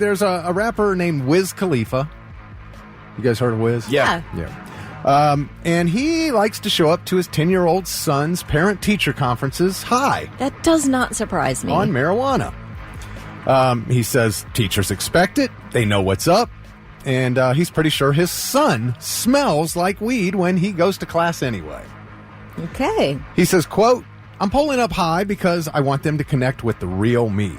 there's a rapper named Wiz Khalifa. You guys heard of Wiz? Yeah. And he likes to show up to his 10-year-old son's parent-teacher conferences high. That does not surprise me. On marijuana. He says teachers expect it. They know what's up. And he's pretty sure his son smells like weed when he goes to class anyway. Okay. He says, quote, I'm pulling up high because I want them to connect with the real me.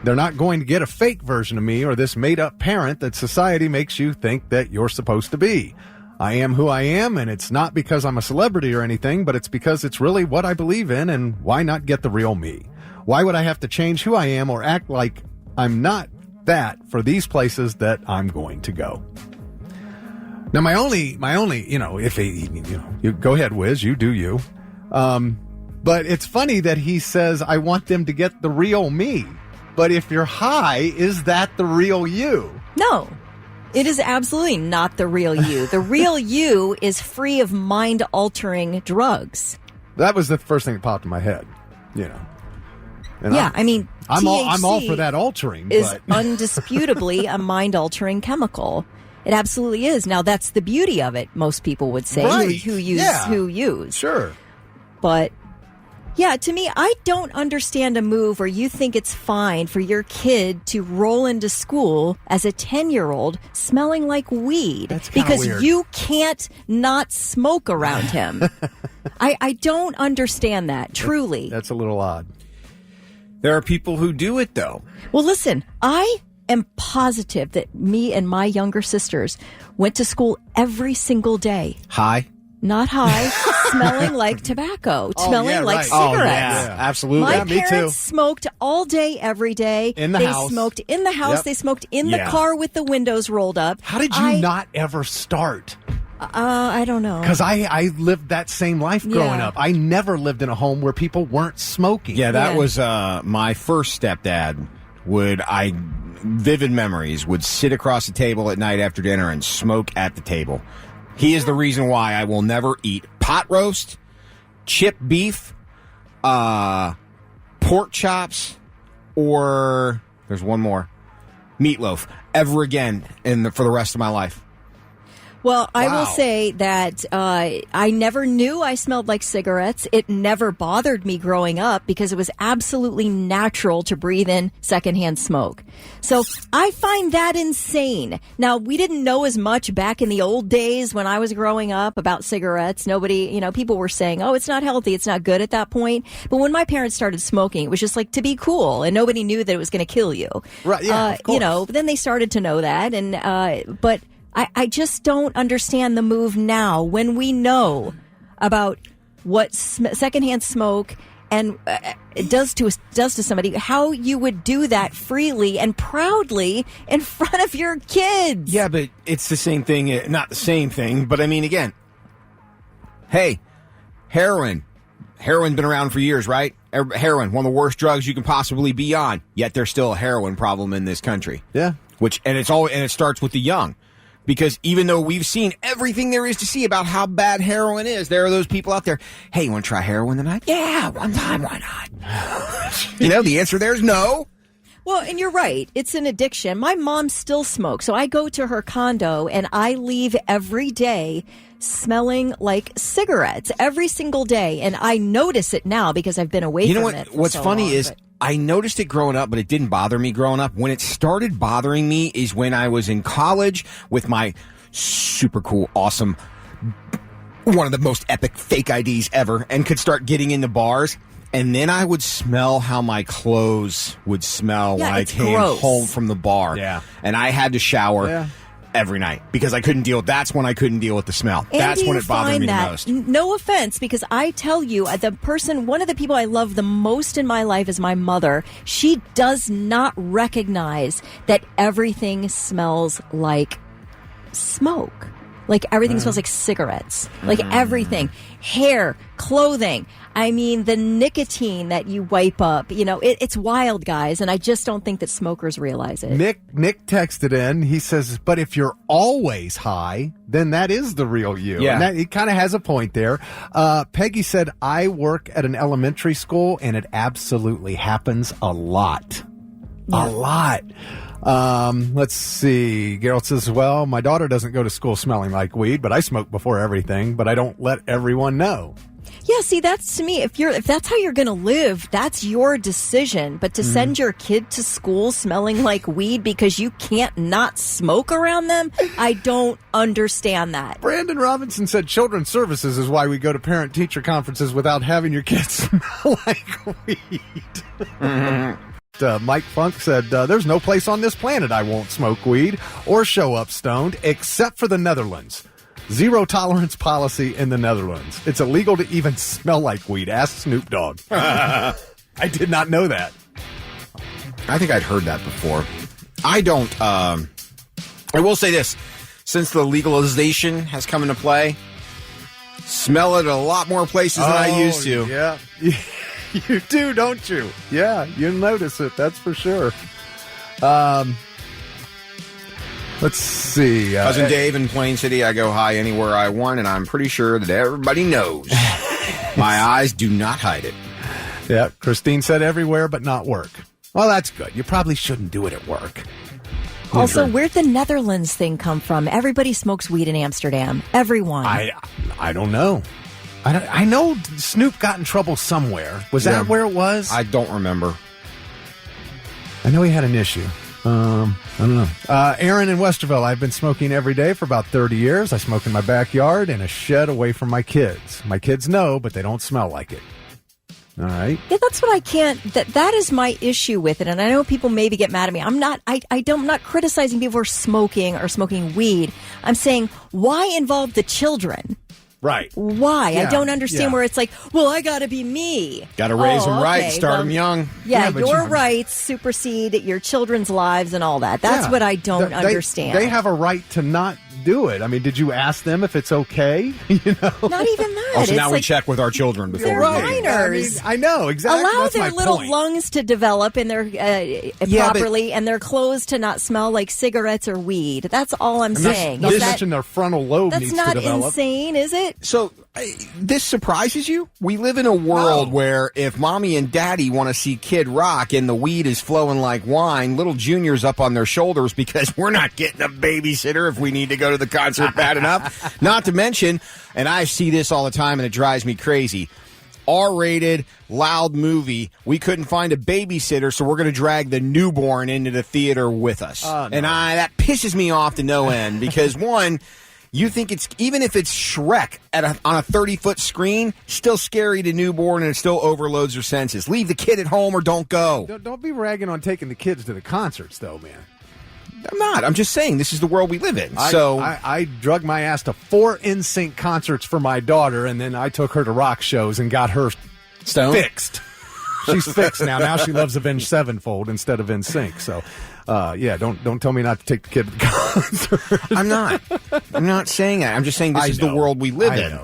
They're not going to get a fake version of me or this made-up parent that society makes you think that you're supposed to be. I am who I am, and it's not because I'm a celebrity or anything, but it's because it's really what I believe in, and why not get the real me? Why would I have to change who I am or act like I'm not that for these places that I'm going to go? Now, my only, if he, you go ahead, Wiz, you do you. But it's funny that he says, I want them to get the real me. But if you're high, is that the real you? No, it is absolutely not the real you. The real you is free of mind-altering drugs. That was the first thing that popped in my head, And yeah, I'm all for that altering. Is but undisputably a mind-altering chemical. It absolutely is. Now, that's the beauty of it, most people would say, right. who use. Sure. But, yeah, to me, I don't understand a move where you think it's fine for your kid to roll into school as a 10-year-old smelling like weed. That's because weird. You can't not smoke around him. I don't understand that, truly. That's a little odd. There are people who do it, though. Well, listen, I am positive that me and my younger sisters went to school every single day. High? Not high, smelling like tobacco, smelling like cigarettes. Oh, yeah, absolutely. My me parents too. smoked all day, every day. In the they house. smoked in the house. Yep. They smoked in the car with the windows rolled up. How did you not ever start? I don't know. Because I lived that same life growing up. I never lived in a home where people weren't smoking. Yeah, that was my first stepdad. Vivid memories, would sit across the table at night after dinner and smoke at the table. He is the reason why I will never eat pot roast, chip beef, pork chops, or there's one more, meatloaf, ever again for the rest of my life. Well, I will say that I never knew I smelled like cigarettes. It never bothered me growing up because it was absolutely natural to breathe in secondhand smoke. So I find that insane. Now, we didn't know as much back in the old days when I was growing up about cigarettes. Nobody, people were saying, oh, it's not healthy, it's not good at that point. But when my parents started smoking, it was just like to be cool, and nobody knew that it was going to kill you. Right, yeah, of course. Then they started to know that, but I just don't understand the move now when we know about what secondhand smoke and it does to somebody, how you would do that freely and proudly in front of your kids. Yeah, but it's the same thing. Not the same thing, but I mean, again, hey, heroin. Heroin's been around for years, right? Heroin, one of the worst drugs you can possibly be on, yet there's still a heroin problem in this country. Yeah. And it starts with the young. Because even though we've seen everything there is to see about how bad heroin is, there are those people out there, hey, you want to try heroin tonight? Yeah, one time, why not? The answer there is no. Well, and you're right. It's an addiction. My mom still smokes. So I go to her condo and I leave every day smelling like cigarettes every single day. And I notice it now because I've been away from it. What's funny is I noticed it growing up, but it didn't bother me growing up. When it started bothering me is when I was in college with my super cool, awesome, one of the most epic fake IDs ever, and could start getting into bars. And then I would smell how my clothes would smell when I came home from the bar. Yeah. And I had to shower every night because I couldn't deal. That's when I couldn't deal with the smell. That's when it bothered me the most. No offense, because I tell you, one of the people I love the most in my life is my mother. She does not recognize that everything smells like smoke. Like everything smells like cigarettes. Like everything. Hair, clothing. I mean, the nicotine that you wipe up. It's wild, guys, and I just don't think that smokers realize it. Nick texted in. He says, but if you're always high, then that is the real you. Yeah. And he kind of has a point there. Peggy said, I work at an elementary school, and it absolutely happens a lot. Yeah. A lot. Let's see. Gerald says, well, my daughter doesn't go to school smelling like weed, but I smoke before everything, but I don't let everyone know. Yeah, see, that's to me. If that's how you're going to live, that's your decision. But to send your kid to school smelling like weed because you can't not smoke around them, I don't understand that. Brandon Robinson said children's services is why we go to parent-teacher conferences without having your kids smell like weed. Mike Funk said, there's no place on this planet I won't smoke weed or show up stoned except for the Netherlands. Zero tolerance policy in the Netherlands. It's illegal to even smell like weed. Ask Snoop Dogg. I did not know that. I think I'd heard that before. I don't. I will say this. Since the legalization has come into play, smell it at a lot more places than I used to. Yeah. You do, don't you? Yeah, you notice it. That's for sure. Let's see. Cousin Dave in Plain City, I go high anywhere I want, and I'm pretty sure that everybody knows. My eyes do not hide it. Yeah, Christine said everywhere but not work. Well, that's good. You probably shouldn't do it at work. Also, where'd the Netherlands thing come from? Everybody smokes weed in Amsterdam. Everyone. I don't know. I know Snoop got in trouble somewhere. Was that where it was? I don't remember. I know he had an issue. I don't know. Aaron in Westerville, I've been smoking every day for about 30 years. I smoke in my backyard in a shed away from my kids. My kids know, but they don't smell like it. All right. Yeah, that's what I can't. That is my issue with it. And I know people maybe get mad at me. I'm not criticizing people for smoking or smoking weed. I'm saying, why involve the children? Right. Why? Yeah, I don't understand where it's like, well, I got to be me. Got to raise them right, start them young. Yeah, your rights supersede your children's lives and all that. That's what I don't understand. They have a right to not do it. I mean, did you ask them if it's okay? Not even that. Also, now we check with our children before we minors. I know, exactly. Allow That's their my little point. lungs to develop and their properly, and their clothes to not smell like cigarettes or weed. That's all I'm saying. Not to mention their frontal lobe needs to develop. That's not insane, is it? So, this surprises you? We live in a world where if mommy and daddy want to see Kid Rock and the weed is flowing like wine, little Junior's up on their shoulders because we're not getting a babysitter if we need to go to the concert bad enough. Not to mention, and I see this all the time and it drives me crazy, R-rated, loud movie. We couldn't find a babysitter, so we're going to drag the newborn into the theater with us. No. And that pisses me off to no end because, one, you think it's, even if it's Shrek on a 30-foot screen, still scary to newborn and it still overloads your senses. Leave the kid at home or don't go. Don't be ragging on taking the kids to the concerts, though, man. I'm not. I'm just saying this is the world we live in. I drug my ass to 4 NSYNC concerts for my daughter, and then I took her to rock shows and got her fixed. She's fixed now. Now she loves Avenged Sevenfold instead of NSYNC. So, don't tell me not to take the kid to the concert. I'm not saying that. I'm just saying this is the world we live in.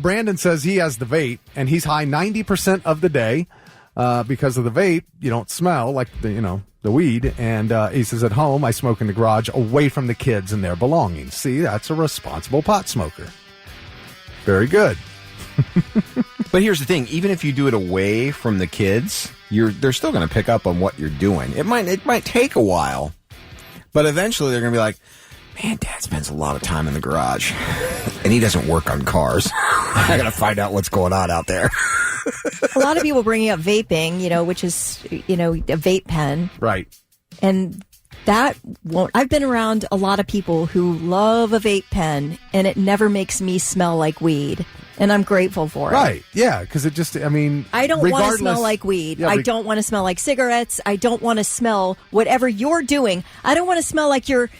Brandon says he has the vape, and he's high 90% of the day. Because of the vape, you don't smell like the weed. And he says, at home, I smoke in the garage away from the kids and their belongings. See, that's a responsible pot smoker. Very good. But here's the thing: even if you do it away from the kids, they're still going to pick up on what you're doing. It might take a while, but eventually they're going to be like, "Man, Dad spends a lot of time in the garage, and he doesn't work on cars. I got to find out what's going on out there." A lot of people bringing up vaping, which is, a vape pen. Right. And that won't. I've been around a lot of people who love a vape pen, and it never makes me smell like weed. And I'm grateful for it. Right. Yeah, because it just, I don't want to smell like weed. Yeah, I don't want to smell like cigarettes. I don't want to smell whatever you're doing. I don't want to smell like your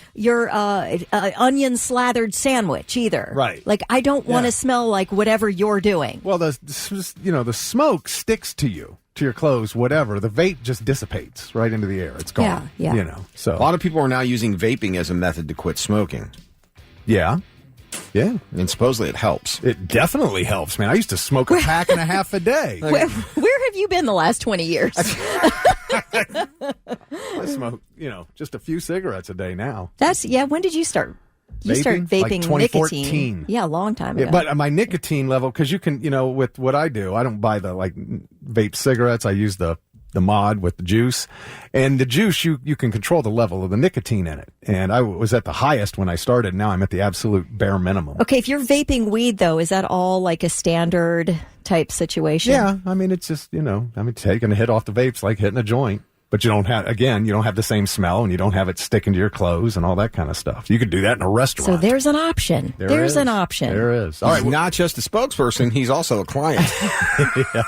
onion slathered sandwich either. Right. Like, I don't want to smell like whatever you're doing. Well, the smoke sticks to you, to your clothes, whatever. The vape just dissipates right into the air. It's gone. Yeah. So a lot of people are now using vaping as a method to quit smoking. Yeah. Yeah. And supposedly it helps. It definitely helps, man. I used to smoke a pack and a half a day. Where have you been the last 20 years? I smoke, just a few cigarettes a day now. When did you start? You started vaping like 2014. Nicotine. Yeah, a long time ago. Yeah, but my nicotine level, because you can, with what I do, I don't buy the vape cigarettes. I use the the mod with the juice. And the juice, you can control the level of the nicotine in it. And I was at the highest when I started. Now I'm at the absolute bare minimum. Okay, if you're vaping weed, though, is that all like a standard type situation? Yeah, I mean, it's just, taking a hit off the vape's like hitting a joint. But you don't have the same smell, and you don't have it sticking to your clothes and all that kind of stuff. You could do that in a restaurant. So there's an option. There's an option. There is. All right, not just a spokesperson, he's also a client. Yeah.